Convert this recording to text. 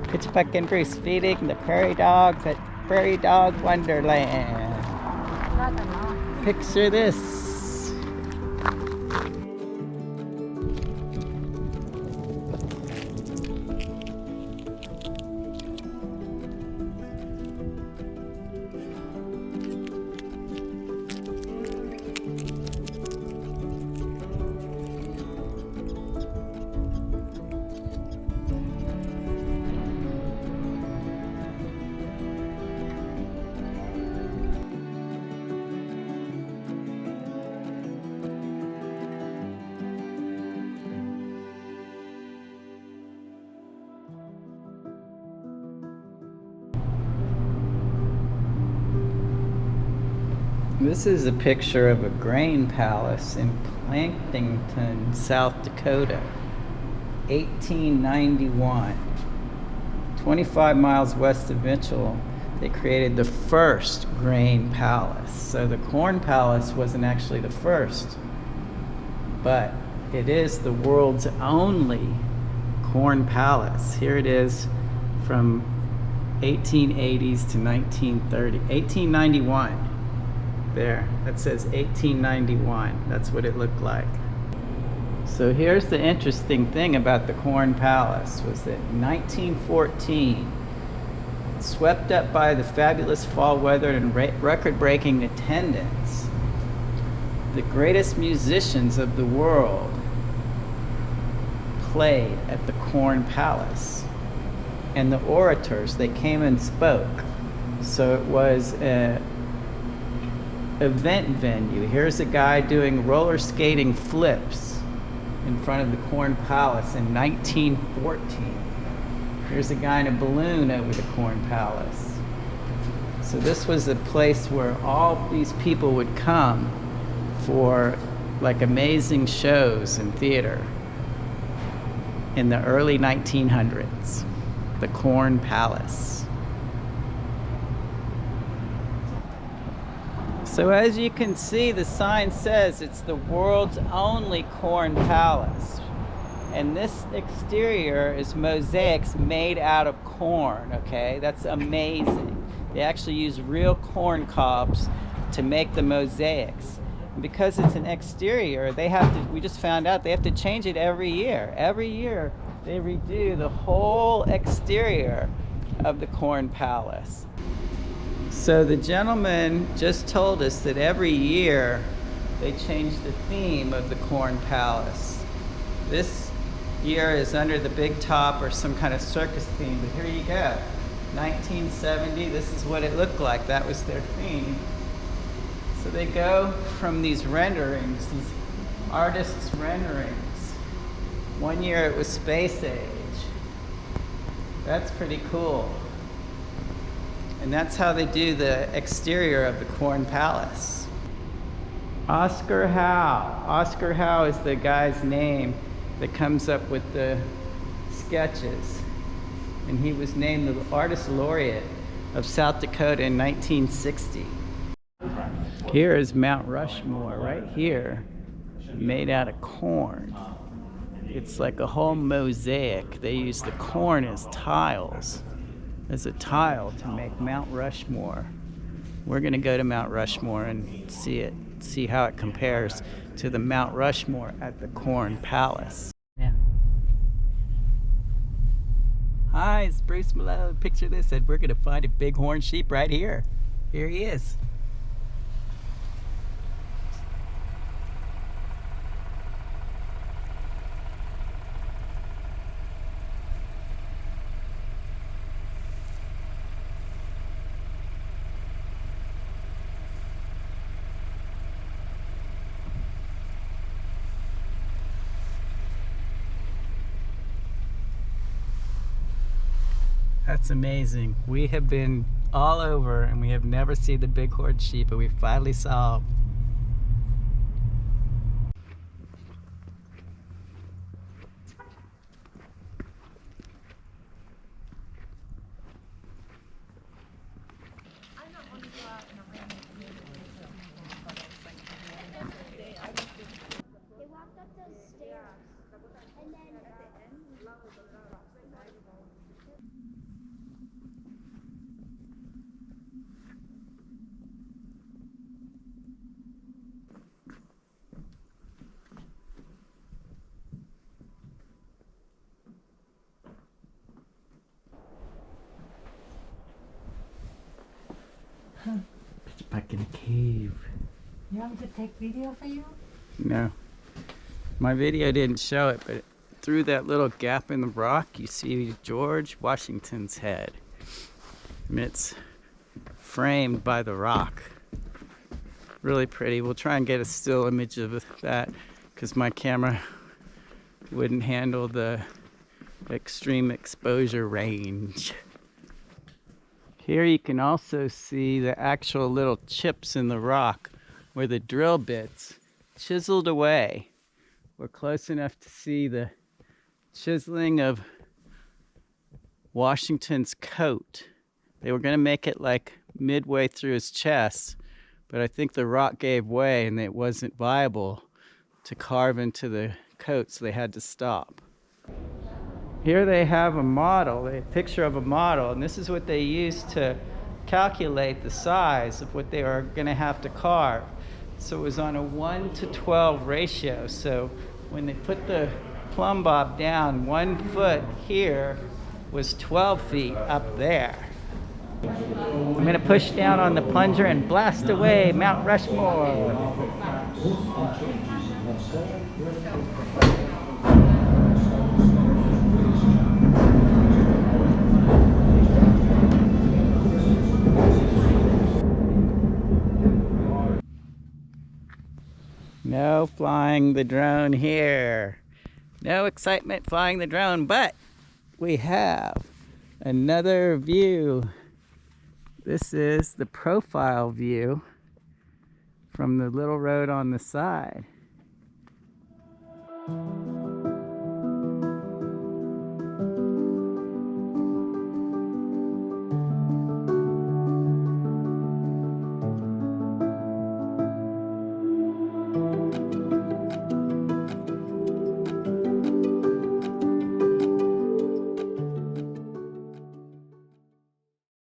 Pitchfork and Bruce feeding the prairie dogs at Prairie Dog Wonderland. Picture this. This is a picture of a grain palace in Plankton, South Dakota, 1891. 25 miles west of Mitchell, they created the first grain palace. So the corn palace wasn't actually the first, but it is the world's only corn palace. Here it is from 1880s to 1930, 1891. There, that says 1891. That's what it looked like. So here's the interesting thing about the Corn Palace was that in 1914, swept up by the fabulous fall weather and record-breaking attendance, the greatest musicians of the world played at the Corn Palace. And the orators, they came and spoke. So it was a event venue. Here's a guy doing roller skating flips in front of the Corn Palace in 1914. Here's a guy in a balloon over the Corn Palace. So this was a place where all these people would come for like amazing shows and theater in the early 1900s. The Corn Palace. So as you can see, the sign says it's the world's only corn palace. And this exterior is mosaics made out of corn, okay? That's amazing. They actually use real corn cobs to make the mosaics. And because it's an exterior, they have to, we just found out, they have to change it every year. Every year, they redo the whole exterior of the Corn Palace. So the gentleman just told us that every year they change the theme of the Corn Palace. This year is under the big top or some kind of circus theme, but here you go. 1970, this is what it looked like. That was their theme. So they go from these renderings, these artists' renderings. One year it was space age. That's pretty cool. And that's how they do the exterior of the Corn Palace. Oscar Howe. Oscar Howe is the guy's name that comes up with the sketches. And he was named the Artist Laureate of South Dakota in 1960. Here is Mount Rushmore, right here, made out of corn. It's like a whole mosaic. They use the corn as tiles. As a tile to make Mount Rushmore. We're gonna go to Mount Rushmore and see it, see how it compares to the Mount Rushmore at the Corn Palace. Yeah. Hi, it's Bruce Malone. Picture this, and we're gonna find a bighorn sheep right here. Here he is. That's amazing. We have been all over and we have never seen the bighorn sheep, but we finally saw them. like in a cave. You want me to take video for you? No. My video didn't show it, but through that little gap in the rock, you see George Washington's head. And it's framed by the rock. Really pretty. We'll try and get a still image of that because my camera wouldn't handle the extreme exposure range. Here you can also see the actual little chips in the rock where the drill bits chiseled away. We're close enough to see the chiseling of Washington's coat. They were going to make it like midway through his chest, but I think the rock gave way and it wasn't viable to carve into the coat, so they had to stop. Here they have a model, a picture of a model, and this is what they used to calculate the size of what they were going to have to carve. So it was on a 1:12 ratio. So when they put the plumb bob down, 1 foot here was 12 feet up there. I'm going to push down on the plunger and blast away Mount Rushmore. No flying the drone here. No excitement flying the drone, but we have another view. This is the profile view from the little road on the side.